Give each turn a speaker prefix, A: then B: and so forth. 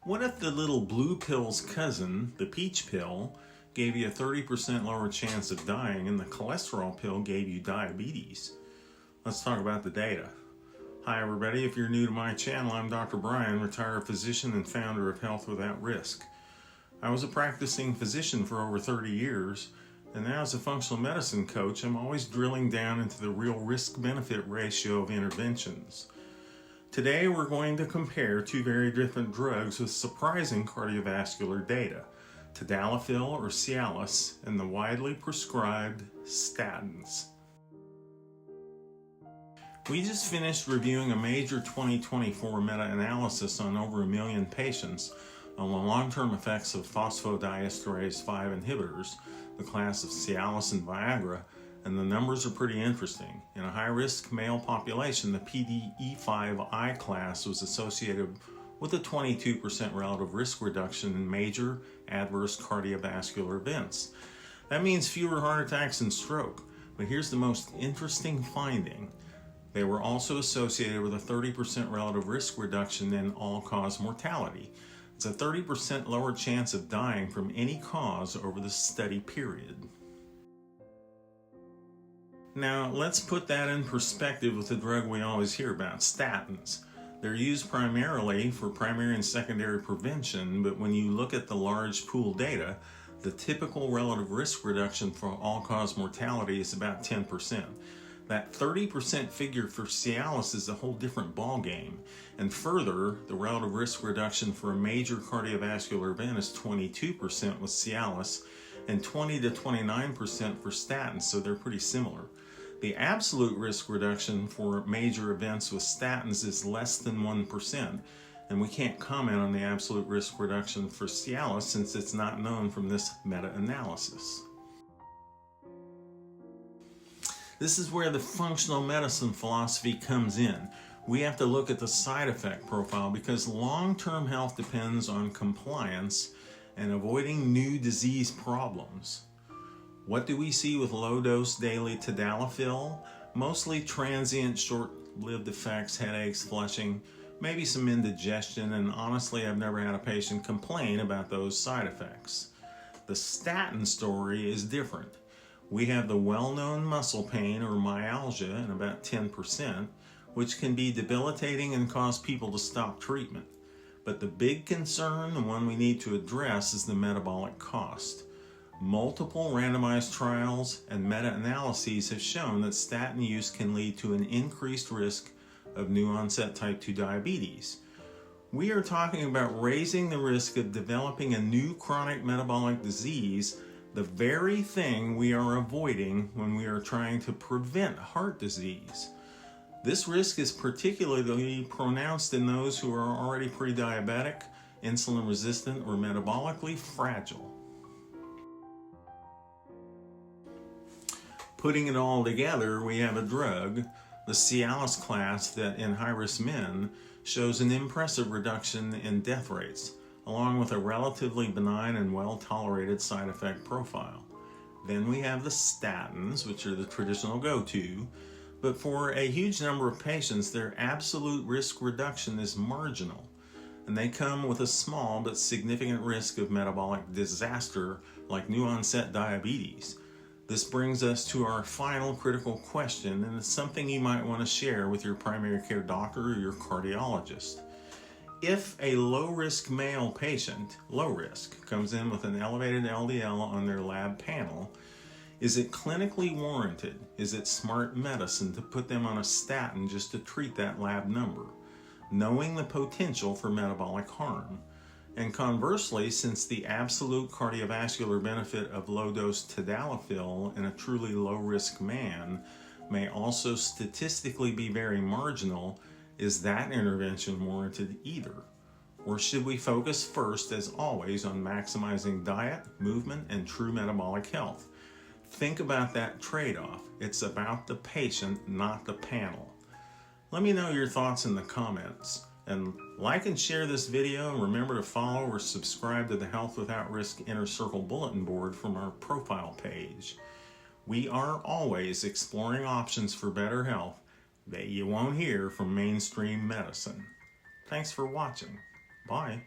A: What if the little blue pill's cousin, the peach pill, gave you a 30% lower chance of dying and the cholesterol pill gave you diabetes? Let's talk about the data. Hi everybody, if you're new to my channel, I'm Dr. Brian, retired physician and founder of Health Without Risk. I was a practicing physician for over 30 years, and now as a functional medicine coach, I'm always drilling down into the real risk-benefit ratio of interventions. Today we're going to compare two very different drugs with surprising cardiovascular data, Tadalafil or Cialis and the widely prescribed statins. We just finished reviewing a major 2024 meta-analysis on over 1 million patients on the long-term effects of phosphodiesterase 5 inhibitors, the class of Cialis and Viagra, and the numbers are pretty interesting. In a high-risk male population, the PDE5I class was associated with a 22% relative risk reduction in major adverse cardiovascular events. That means fewer heart attacks and stroke. But here's the most interesting finding. They were also associated with a 30% relative risk reduction in all-cause mortality. It's a 30% lower chance of dying from any cause over the study period. Now, let's put that in perspective with the drug we always hear about, statins. They're used primarily for primary and secondary prevention, but when you look at the large pool data, the typical relative risk reduction for all-cause mortality is about 10%. That 30% figure for Cialis is a whole different ballgame. And further, the relative risk reduction for a major cardiovascular event is 22% with Cialis and 20 to 29% for statins, so they're pretty similar. The absolute risk reduction for major events with statins is less than 1%, and we can't comment on the absolute risk reduction for Cialis since it's not known from this meta-analysis. This is where the functional medicine philosophy comes in. We have to look at the side effect profile because long-term health depends on compliance and avoiding new disease problems. What do we see with low-dose daily Tadalafil? Mostly transient, short-lived effects, headaches, flushing, maybe some indigestion, and honestly, I've never had a patient complain about those side effects. The statin story is different. We have the well-known muscle pain or myalgia in about 10%, which can be debilitating and cause people to stop treatment. But the big concern, the one we need to address, is the metabolic cost. Multiple randomized trials and meta-analyses have shown that statin use can lead to an increased risk of new-onset type 2 diabetes. We are talking about raising the risk of developing a new chronic metabolic disease, the very thing we are avoiding when we are trying to prevent heart disease. This risk is particularly pronounced in those who are already pre-diabetic, insulin resistant, or metabolically fragile. Putting it all together, we have a drug, the Cialis class, that in high-risk men shows an impressive reduction in death rates, along with a relatively benign and well-tolerated side effect profile. Then we have the statins, which are the traditional go-to, but for a huge number of patients, their absolute risk reduction is marginal, and they come with a small but significant risk of metabolic disaster like new-onset diabetes. This brings us to our final critical question, and it's something you might want to share with your primary care doctor or your cardiologist. If a low-risk male patient, low risk, comes in with an elevated LDL on their lab panel, is it clinically warranted? Is it smart medicine to put them on a statin just to treat that lab number, knowing the potential for metabolic harm? And conversely, since the absolute cardiovascular benefit of low-dose Tadalafil in a truly low-risk man may also statistically be very marginal, is that intervention warranted either? Or should we focus first, as always, on maximizing diet, movement, and true metabolic health? Think about that trade-off. It's about the patient, not the panel. Let me know your thoughts in the comments. And like and share this video, and remember to follow or subscribe to the Health Without Risk Inner Circle Bulletin Board from our profile page. We are always exploring options for better health that you won't hear from mainstream medicine. Thanks for watching. Bye.